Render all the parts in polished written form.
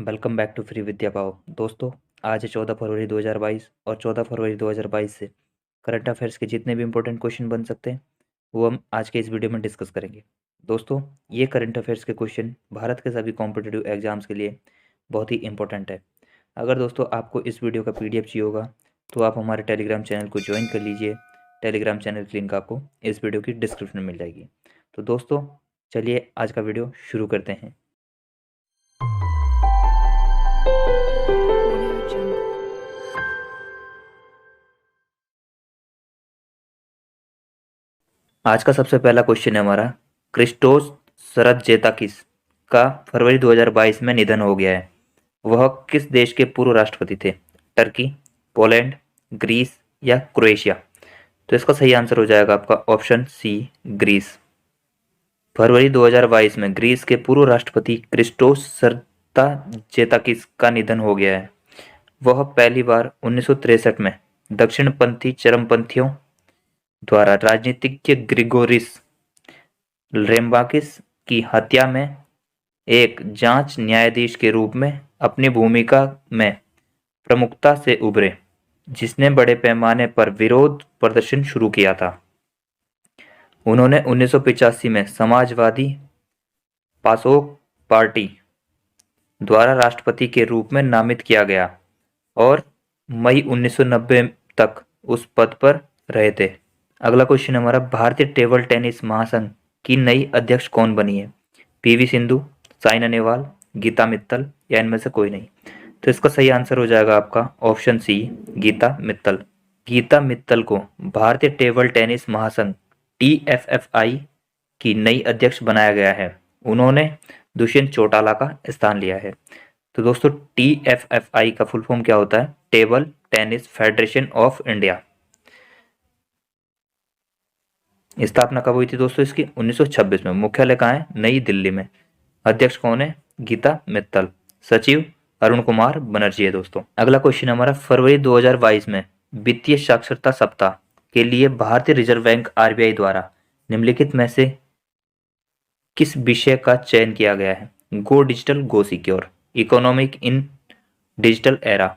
Welcome back to free विद्या पाओ। दोस्तों, आज है 14 फरवरी 2022 और 14 फरवरी 2022 से करंट अफेयर्स के जितने भी इंपॉर्टेंट क्वेश्चन बन सकते हैं वो हम आज के इस वीडियो में डिस्कस करेंगे। दोस्तों, ये करंट अफेयर्स के क्वेश्चन भारत के सभी कॉम्पिटिटिव एग्जाम्स के लिए बहुत ही इंपॉर्टेंट है। अगर दोस्तों आपको इस वीडियो का PDF चाहिए होगा तो आप हमारे टेलीग्राम चैनल को ज्वाइन कर लीजिए। टेलीग्राम चैनल की लिंक आपको इस वीडियो की डिस्क्रिप्शन में मिल जाएगी। तो दोस्तों, चलिए आज का वीडियो शुरू करते हैं। आज का सबसे पहला क्वेश्चन है हमारा, क्रिस्टोस सरतजेताकिस का फरवरी 2022 में निधन हो गया है। वह किस देश के पूर्व राष्ट्रपति थे? टर्की, पोलैंड, ग्रीस या क्रोएशिया? तो इसका सही आंसर हो जाएगा आपका ऑप्शन सी, ग्रीस। फरवरी 2022 में ग्रीस के पूर्व राष्ट्रपति क्रिस्टोस सरतजेताकिस का निधन हो गया है। वह पहली बार 1963 में दक्षिणपंथी चरमपंथियों द्वारा राजनीतिज्ञ ग्रिगोरिस रेम्बाकिस की हत्या में एक जांच न्यायाधीश के रूप में अपनी भूमिका में प्रमुखता से उभरे, जिसने बड़े पैमाने पर विरोध प्रदर्शन शुरू किया था। उन्होंने 1985 में समाजवादी पासोक पार्टी द्वारा राष्ट्रपति के रूप में नामित किया गया और मई 1990 तक उस पद पर रहे थे। अगला क्वेश्चन हमारा, भारतीय टेबल टेनिस महासंघ की नई अध्यक्ष कौन बनी है? PV सिंधु, साइना नेहवाल, गीता मित्तल या इनमें से कोई नहीं? तो इसका सही आंसर हो जाएगा आपका ऑप्शन सी, गीता मित्तल। गीता मित्तल को भारतीय टेबल टेनिस महासंघ TFFI की नई अध्यक्ष बनाया गया है। उन्होंने दुष्यंत चौटाला का स्थान लिया है। तो दोस्तों, TFFI का फुल फॉर्म क्या होता है? Table tennis federation of India. स्थापना कब हुई थी दोस्तों इसकी? 1926 में। मुख्यालय कहाँ है? नई दिल्ली में। अध्यक्ष कौन है? गीता मित्तल। सचिव अरुण कुमार बनर्जी है दोस्तों। अगला क्वेश्चन हमारा, फरवरी 2022 में वित्तीय साक्षरता सप्ताह के लिए भारतीय रिजर्व बैंक RBI द्वारा निम्नलिखित में से किस विषय का चयन किया गया है? गो डिजिटल गो सिक्योर, इकोनॉमिक इन डिजिटल एरा,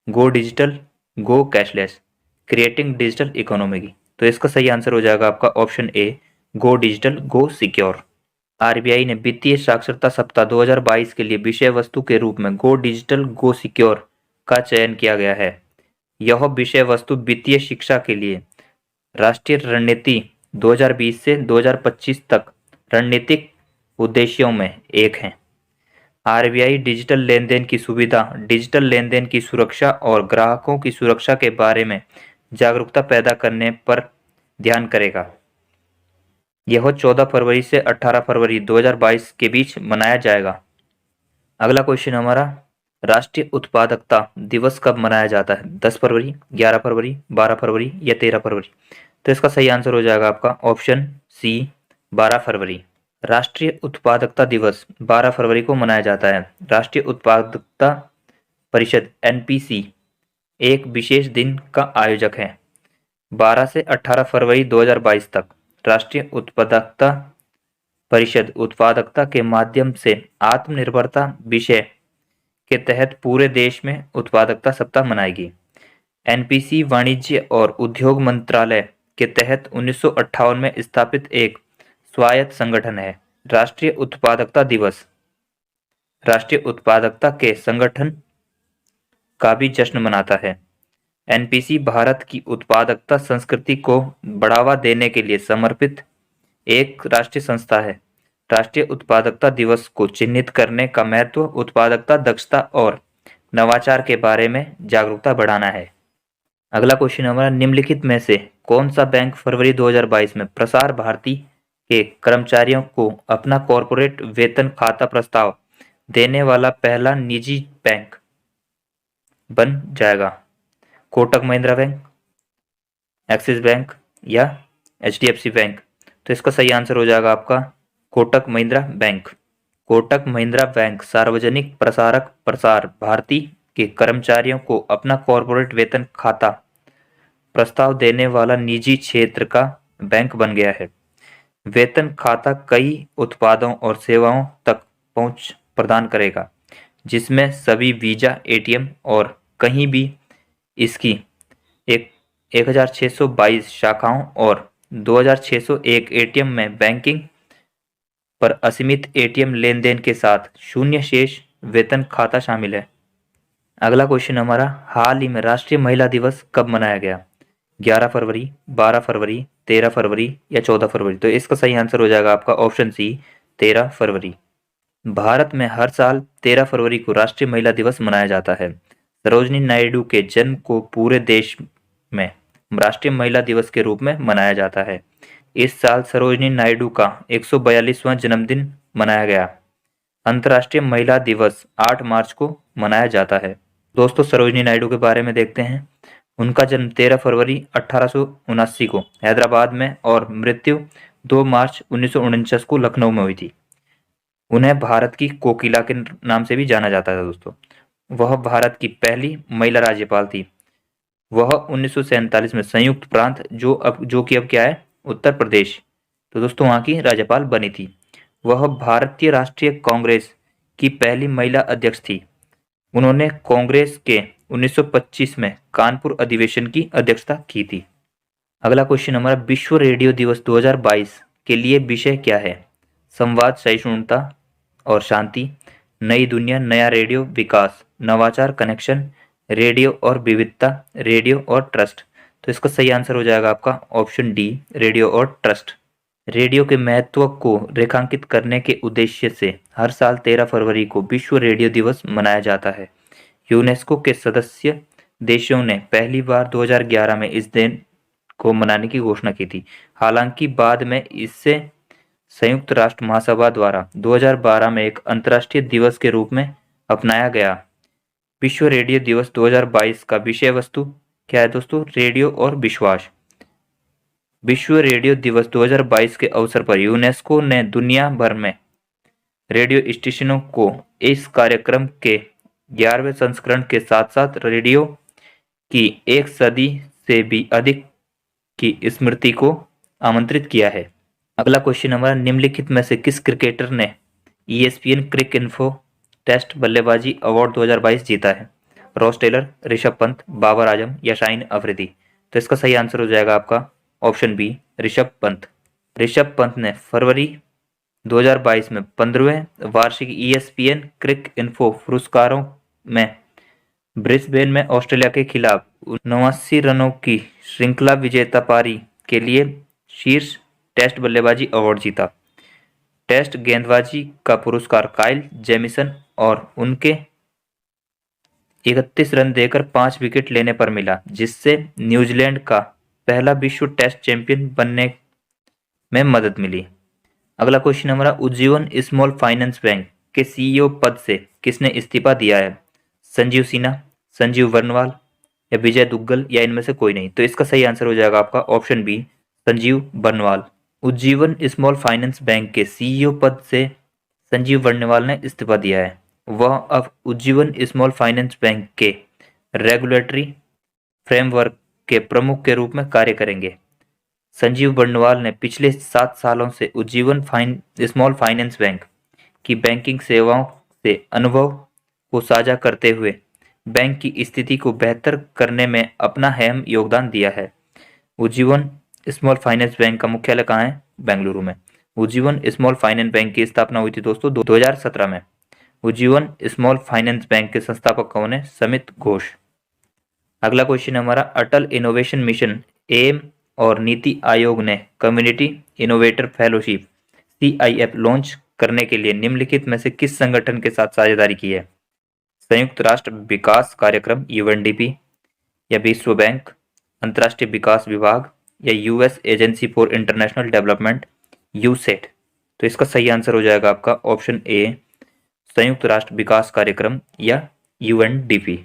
गो डिजिटल गो कैशलेस, क्रिएटिंग डिजिटल इकोनॉमी। तो इसका सही आंसर हो जाएगा आपका option A, go digital go secure. RBI ने वित्तीय साक्षरता सप्ताह 2022 के लिए विषय वस्तु के रूप में गो डिजिटल गो सिक्योर का चयन किया गया है। यह विषय वस्तु वित्तीय शिक्षा के लिए राष्ट्रीय रणनीति 2020 से 2025 तक रणनीतिक उद्देश्यों में एक है। RBI डिजिटल लेनदेन की सुविधा, डिजिटल लेनदेन की सुरक्षा और ग्राहकों की सुरक्षा के बारे में जागरूकता पैदा करने पर ध्यान करेगा। यह 14 फरवरी से 18 फरवरी 2022 के बीच मनाया जाएगा। अगला क्वेश्चन हमारा, राष्ट्रीय उत्पादकता दिवस कब मनाया जाता है? 10 फरवरी, 11 फरवरी, 12 फरवरी या 13 फरवरी? तो इसका सही आंसर हो जाएगा आपका ऑप्शन सी, 12 फरवरी। राष्ट्रीय उत्पादकता दिवस 12 फरवरी को मनाया जाता है। राष्ट्रीय उत्पादकता परिषद NPC एक विशेष दिन का आयोजक है। 12 से 18 फरवरी 2022 तक राष्ट्रीय उत्पादकता परिषद उत्पादकता के माध्यम से आत्मनिर्भरता विषय के तहत पूरे देश में उत्पादकता सप्ताह मनाएगी। NPC वाणिज्य और उद्योग मंत्रालय के तहत 1958 में स्थापित एक स्वायत्त संगठन है। राष्ट्रीय उत्पादकता दिवस राष्ट्रीय उत्पादकता के संगठन का भी जश्न मनाता है। NPC भारत की उत्पादकता संस्कृति को बढ़ावा देने के लिए समर्पित एक राष्ट्रीय संस्था है। राष्ट्रीय उत्पादकता दिवस को चिन्हित करने का महत्व उत्पादकता, दक्षता और नवाचार के बारे में जागरूकता बढ़ाना है। अगला क्वेश्चन हमारा, निम्नलिखित में से कौन सा बैंक फरवरी 2022 में प्रसार भारती के कर्मचारियों को अपना कॉर्पोरेट वेतन खाता प्रस्ताव देने वाला पहला निजी बैंक बन जाएगा? Kotak Mahindra bank, axis bank या HDFC बैंक? तो इसका सही आंसर हो जाएगा आपका कोटक महिंद्रा बैंक। कोटक महिंद्रा बैंक सार्वजनिक प्रसारक प्रसार भारती के कर्मचारियों को अपना कॉर्पोरेट वेतन खाता प्रस्ताव देने वाला निजी क्षेत्र का बैंक बन गया है। वेतन खाता कई उत्पादों और सेवाओं तक पहुंच प्रदान करेगा, जिसमें सभी वीजा एटीएम और कहीं भी इसकी एक 1622 शाखाओं और 2601 एटीएम में बैंकिंग पर असीमित एटीएम लेन-देन के साथ शून्य शेष वेतन खाता शामिल है। अगला क्वेश्चन हमारा, हाल ही में राष्ट्रीय महिला दिवस कब मनाया गया? 11 फरवरी, 12 फरवरी, 13 फरवरी या 14 फरवरी? तो इसका सही आंसर हो जाएगा आपका ऑप्शन सी, 13 फरवरी। भारत में हर साल 13 फरवरी को राष्ट्रीय महिला दिवस मनाया जाता है। सरोजिनी नायडू के जन्म को पूरे देश में राष्ट्रीय महिला दिवस के रूप में मनाया जाता है। इस साल सरोजिनी नायडू का 142वां जन्मदिन मनाया गया। अंतर्राष्ट्रीय महिला दिवस 8 मार्च को मनाया जाता है। दोस्तों, सरोजिनी नायडू के बारे में देखते हैं। उनका जन्म 13 फरवरी 1879 को हैदराबाद में और मृत्यु 2 मार्च 1949 को लखनऊ में हुई थी। उन्हें भारत की कोकिला के नाम से भी जाना जाता था दोस्तों। वह भारत की पहली महिला राज्यपाल थी। वह 1947 में संयुक्त प्रांत जो कि अब क्या है, उत्तर प्रदेश, तो दोस्तों वहाँ की राज्यपाल बनी थी। वह भारतीय राष्ट्रीय कांग्रेस की पहली महिला अध्यक्ष थी। उन्होंने कांग्रेस के 1925 में कानपुर अधिवेशन की अध्यक्षता की थी। अगला क्वेश्चन हमारा, विश्व रेडियो दिवस 2022 के लिए विषय क्या है? संवाद, सहिष्णुता और शांति, नई दुनिया, नया रेडियो, विकास, नवाचार, कनेक्शन, रेडियो और विविधता, रेडियो और ट्रस्ट। तो इसका सही आंसर हो जाएगा आपका ऑप्शन डी, रेडियो और ट्रस्ट। रेडियो के महत्व को रेखांकित करने के उद्देश्य से हर साल 13 फरवरी को विश्व रेडियो दिवस मनाया जाता है। यूनेस्को के सदस्य देशों ने पहली बार 2011 में इस दिन को मनाने की घोषणा की थी। हालांकि बाद में इससे संयुक्त राष्ट्र महासभा द्वारा 2012 में एक अंतर्राष्ट्रीय दिवस के रूप में अपनाया गया। विश्व रेडियो दिवस 2022 का विषय वस्तु क्या है दोस्तों? रेडियो और विश्वास। विश्व रेडियो दिवस 2022 के अवसर पर यूनेस्को ने दुनिया भर में रेडियो स्टेशनों को इस कार्यक्रम के 11वें संस्करण के साथ साथ रेडियो की एक सदी से भी अधिक की स्मृति को आमंत्रित किया है। अगला क्वेश्चन हमारा, निम्नलिखित में से किस क्रिकेटर ने ESPN क्रिक इन्फो टेस्ट बल्लेबाजी अवार्ड 2022 जीता है? रॉस टेलर, ऋषभ पंत, बाबर आजम या शाहीन अफरीदी? तो इसका सही आंसर हो जाएगा आपका ऑप्शन बी, ऋषभ पंत। ऋषभ पंत ने फरवरी 2022 में 15वें वार्षिक ESPN क्रिक इन्फो पुरस्कारों में ब्रिस्बेन में ऑस्ट्रेलिया के खिलाफ 89 रनों की श्रृंखला विजेता पारी के लिए शीर्ष टेस्ट बल्लेबाजी अवार्ड जीता। टेस्ट गेंदबाजी का पुरस्कार काइल जेमिसन और उनके 31 रन देकर 5 विकेट लेने पर मिला, जिससे न्यूजीलैंड का पहला विश्व टेस्ट चैंपियन बनने में मदद मिली। अगला क्वेश्चन हमारा, उज्जीवन स्मॉल फाइनेंस बैंक के CEO पद से किसने इस्तीफा दिया है? संजीव सिन्हा, संजीव वर्णवाल या विजय दुग्गल या इनमें से कोई नहीं? तो इसका सही आंसर हो जाएगा आपका option B, Sanjeev Varnwal. Ujjivan small finance bank के CEO पद से संजीव वर्णवाल ने इस्तीफा दिया है। वह अब उज्जीवन स्मॉल फाइनेंस बैंक के रेगुलेटरी फ्रेमवर्क के प्रमुख के रूप में कार्य करेंगे। संजीव वर्णवाल ने पिछले 7 सालों से उज्जीवन स्मॉल फाइनेंस बैंक की बैंकिंग सेवाओं से अनुभव को साझा करते हुए बैंक की स्थिति को बेहतर करने में अपना अहम योगदान दिया है। उज्जीवन स्मॉल फाइनेंस बैंक का मुख्यालय कहाँ है? बेंगलुरु में। उज्जीवन स्मॉल फाइनेंस बैंक की स्थापना हुई थी दोस्तों 2017 में। उज्जीवन स्मॉल फाइनेंस बैंक के संस्थापक कौन है? समित घोष। अगला क्वेश्चन हमारा, अटल इनोवेशन मिशन एम और नीति आयोग ने community innovator fellowship CIF launch करने के लिए निम्नलिखित में से किस संगठन के साथ साझेदारी की है? संयुक्त राष्ट्र विकास कार्यक्रम UNDP या विश्व बैंक, अंतर्राष्ट्रीय विकास विभाग या US agency for international development USAID? तो इसका सही आंसर हो जाएगा आपका ऑप्शन ए, संयुक्त राष्ट्र विकास कार्यक्रम या UNDP।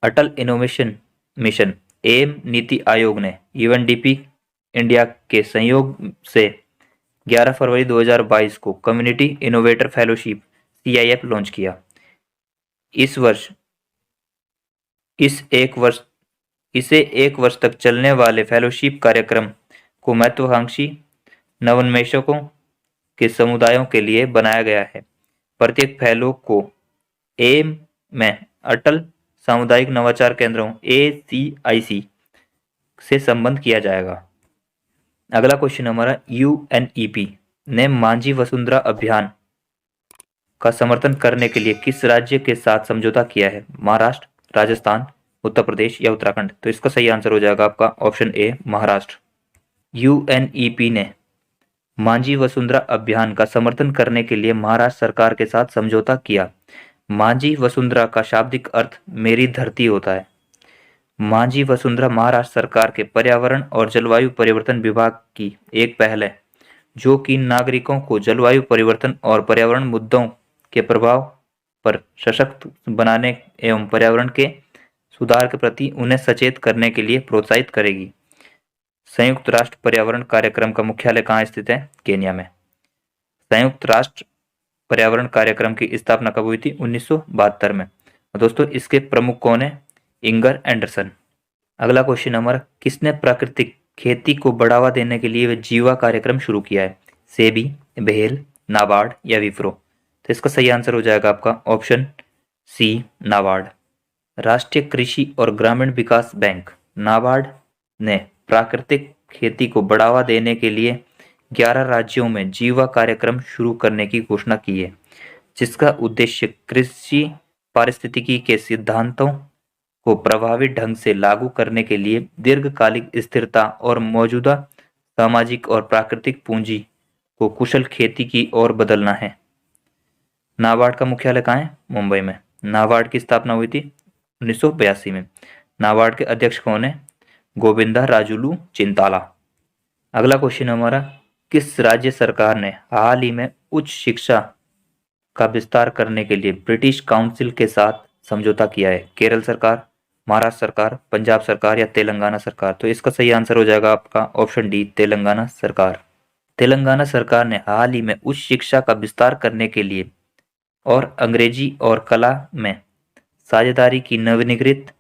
अटल innovation mission M NITI Aayog ने UNDP इंडिया के सहयोग से 11 फरवरी 2022 को community innovator fellowship CIF launch किया। इसे एक वर्ष तक चलने वाले फेलोशिप कार्यक्रम को महत्वाकांक्षी नवोन्मेषकों के समुदायों के लिए बनाया गया है। प्रत्येक फेलो को एम में अटल सामुदायिक नवाचार केंद्रों ACIC से संबंध किया जाएगा। अगला क्वेश्चन हमारा, UNEP ने मांझी वसुंधरा अभियान का समर्थन करने के लिए किस राज्य के साथ समझौता किया है? महाराष्ट्र, राजस्थान, उत्तर प्रदेश या उत्तराखंड? तो इसका सही आंसर हो जाएगा आपका ऑप्शन ए, महाराष्ट्र। UNEP ने मांझी वसुंधरा अभियान का समर्थन करने के लिए महाराष्ट्र सरकार के साथ समझौता किया। मांझी वसुंधरा का शाब्दिक अर्थ मेरी धरती होता है। मांझी वसुंधरा महाराष्ट्र सरकार के पर्यावरण और जलवायु परिवर्तन विभाग की एक पहल है, जो कि नागरिकों को जलवायु परिवर्तन और पर्यावरण मुद्दों के प्रभाव पर सशक्त बनाने एवं पर्यावरण के सुधार के प्रति उन्हें सचेत करने के लिए प्रोत्साहित करेगी। संयुक्त राष्ट्र पर्यावरण कार्यक्रम का मुख्यालय कहाँ स्थित है? केन्या में। संयुक्त राष्ट्र पर्यावरण कार्यक्रम की स्थापना कब हुई थी? 1972 में। और दोस्तों इसके प्रमुख कौन है? Inger Anderson. अगला क्वेश्चन हमारा, किसने प्राकृतिक खेती को बढ़ावा देने के लिए जीवा कार्यक्रम शुरू किया है? सेबी, बेल, नाबार्ड या विप्रो? तो इसका सही आंसर हो जाएगा आपका ऑप्शन सी, नाबार्ड। राष्ट्रीय कृषि और ग्रामीण विकास बैंक नाबार्ड ने प्राकृतिक खेती को बढ़ावा देने के लिए 11 राज्यों में जीवा कार्यक्रम शुरू करने की घोषणा की है, जिसका उद्देश्य कृषि पारिस्थितिकी के सिद्धांतों को प्रभावी ढंग से लागू करने के लिए दीर्घकालिक स्थिरता और मौजूदा सामाजिक और प्राकृतिक पूंजी को कुशल खेती की ओर बदलना है। नाबार्ड का मुख्यालय कहाँ है? मुंबई में। नाबार्ड की स्थापना हुई थी 1982 में। नाबार्ड के अध्यक्ष कौन है? गोविंदा राजुलू चिंताला। अगला क्वेश्चन हमारा, किस राज्य सरकार ने हाल ही में उच्च शिक्षा का विस्तार करने के लिए ब्रिटिश काउंसिल के साथ समझौता किया है? केरल सरकार, महाराष्ट्र सरकार, पंजाब सरकार या तेलंगाना सरकार? तो इसका सही आंसर हो जाएगा आपका ऑप्शन डी, तेलंगाना सरकार। तेलंगाना सरकार ने हाल ही में उच्च शिक्षा का विस्तार करने के लिए और अंग्रेजी और कला में साझेदारी की नवीनीकृत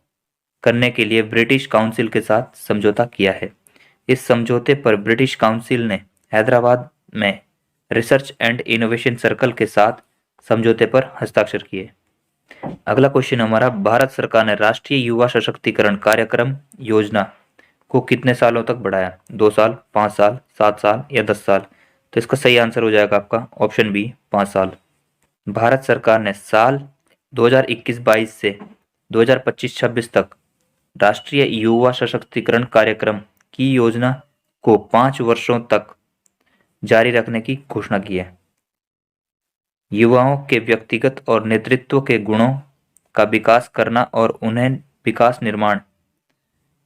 करने के लिए ब्रिटिश काउंसिल के साथ समझौता किया है। इस समझौते पर ब्रिटिश काउंसिल ने हैदराबाद में रिसर्च एंड इनोवेशन सर्कल के साथ समझौते पर हस्ताक्षर किए। अगला क्वेश्चन हमारा, भारत सरकार ने राष्ट्रीय युवा सशक्तिकरण कार्यक्रम योजना को कितने सालों तक बढ़ाया? 2 साल, 5 साल, 7 साल या 10 साल? तो इसका सही आंसर हो जाएगा आपका ऑप्शन बी, 5 साल। भारत सरकार ने साल 2021-22 से 2025-26 तक राष्ट्रीय युवा सशक्तिकरण कार्यक्रम की योजना को 5 वर्षों तक जारी रखने की घोषणा की है। युवाओं के व्यक्तिगत और नेतृत्व के गुणों का विकास करना और उन्हें विकास निर्माण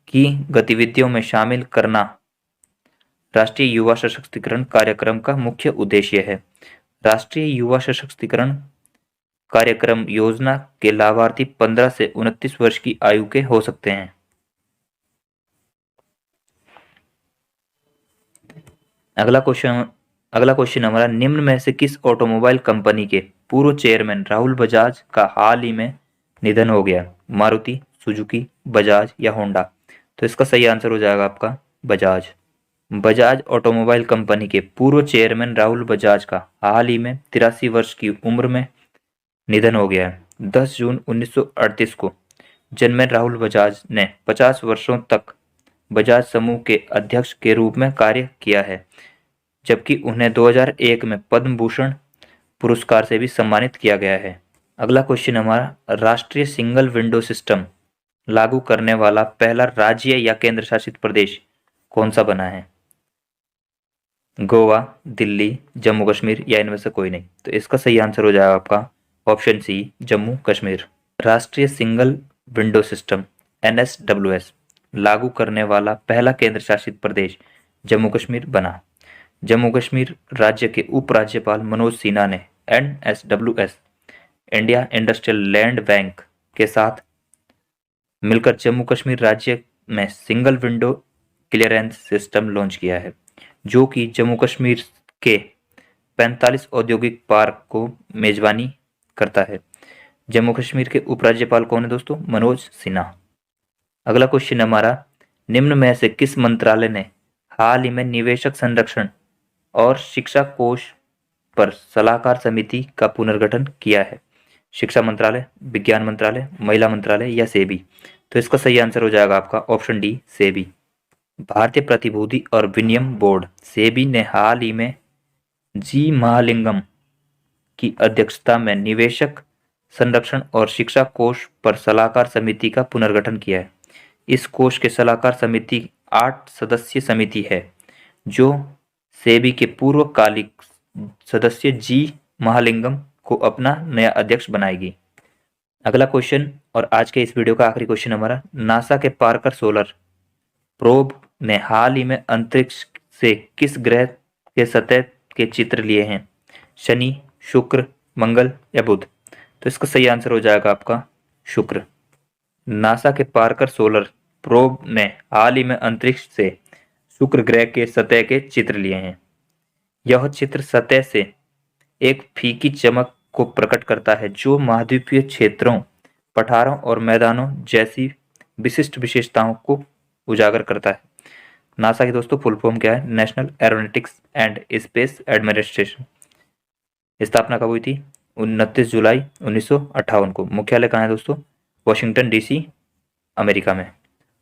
की गतिविधियों में शामिल करना राष्ट्रीय युवा सशक्तिकरण कार्यक्रम का मुख्य उद्देश्य है। राष्ट्रीय युवा सशक्तिकरण कार्यक्रम योजना के लाभार्थी 15 से 29 वर्ष की आयु के हो सकते हैं। अगला क्वेश्चन हमारा, निम्न में से किस ऑटोमोबाइल कंपनी के पूर्व चेयरमैन राहुल बजाज का हाल ही में निधन हो गया? मारुति, सुजुकी, बजाज या होंडा? तो इसका सही आंसर हो जाएगा आपका बजाज। बजाज ऑटोमोबाइल कंपनी के पूर्व चेयरमैन राहुल बजाज का हाल ही में 83 वर्ष की उम्र में निधन हो गया है। 10 जून 1938 को जन्मे राहुल बजाज ने 50 वर्षों तक बजाज समूह के अध्यक्ष के रूप में कार्य किया है, जबकि उन्हें 2001 में पद्म भूषण पुरस्कार से भी सम्मानित किया गया है। अगला क्वेश्चन हमारा, राष्ट्रीय सिंगल विंडो सिस्टम लागू करने वाला पहला राज्य या केंद्र शासित प्रदेश कौन सा बना है? गोवा, दिल्ली, जम्मू कश्मीर या इनमें से कोई नहीं? तो इसका सही आंसर हो जाएगा आपका ऑप्शन सी, जम्मू कश्मीर। राष्ट्रीय सिंगल विंडो सिस्टम NSWS लागू करने वाला पहला केंद्र शासित प्रदेश जम्मू कश्मीर बना। जम्मू कश्मीर राज्य के उपराज्यपाल मनोज सिन्हा ने NSWS India industrial land bank के साथ मिलकर जम्मू कश्मीर राज्य में single window clearance system launch किया है, जो कि जम्मू कश्मीर के 45 औद्योगिक पार्क को मेजबानी करता है। जम्मू कश्मीर के उपराज्यपाल कौन है दोस्तों? मनोज सिन्हा। अगला क्वेश्चन हमारा, निम्न में से किस मंत्रालय ने हाल ही में निवेशक संरक्षण और शिक्षा कोष पर सलाहकार समिति का पुनर्गठन किया है? शिक्षा मंत्रालय, विज्ञान मंत्रालय, महिला मंत्रालय या सेबी? तो इसका सही आंसर हो जाएगा आपका ऑप्शन डी सेबी। भारतीय प्रतिभूति और विनिमय बोर्ड सेबी ने हाल ही में जी महालिंगम की अध्यक्षता में निवेशक संरक्षण और शिक्षा कोष पर सलाहकार समिति का पुनर्गठन किया है। इस कोष के सलाहकार समिति 8 सदस्यीय समिति है जो सेबी के पूर्वकालिक सदस्य जी महालिंगम को अपना नया अध्यक्ष बनाएगी। अगला क्वेश्चन और आज के इस वीडियो का आखिरी क्वेश्चन हमारा, नासा के पार्कर सोलर प्रोब ने हाल ही में अंतरिक्ष से किस ग्रह के सतह के चित्र लिए हैं? शनि, शुक्र, मंगल या बुध? तो इसका सही आंसर हो जाएगा आपका शुक्र। नासा के पार्कर सोलर प्रोब ने हाल ही में अंतरिक्ष से शुक्र ग्रह के सतह के चित्र लिए हैं। यह चित्र सतह से एक फीकी चमक को प्रकट करता है जो महाद्वीपीय क्षेत्रों, पठारों और मैदानों जैसी विशिष्ट विशेषताओं को उजागर करता है। नासा की दोस्तों फुल फॉर्म क्या है? National aeronautics and space administration. स्थापना कब हुई थी? 29 जुलाई 1958 को। मुख्यालय कहाँ है दोस्तों? वाशिंगटन डीसी, अमेरिका में।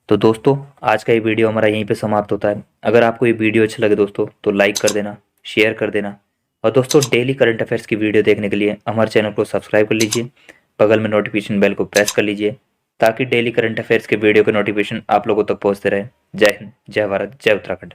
तो दोस्तों आज का ये वीडियो हमारा यहीं पे समाप्त होता है। अगर आपको ये वीडियो अच्छा लगे दोस्तों तो लाइक कर देना, शेयर कर देना, और दोस्तों डेली करंट अफेयर्स की वीडियो देखने के लिए हमारे चैनल को सब्सक्राइब कर लीजिए, बगल में नोटिफिकेशन बेल को प्रेस कर लीजिए ताकि डेली करंट अफेयर्स के वीडियो के नोटिफिकेशन आप लोगों तक पहुंचते रहे। जय हिंद, जय भारत, जय उत्तराखंड।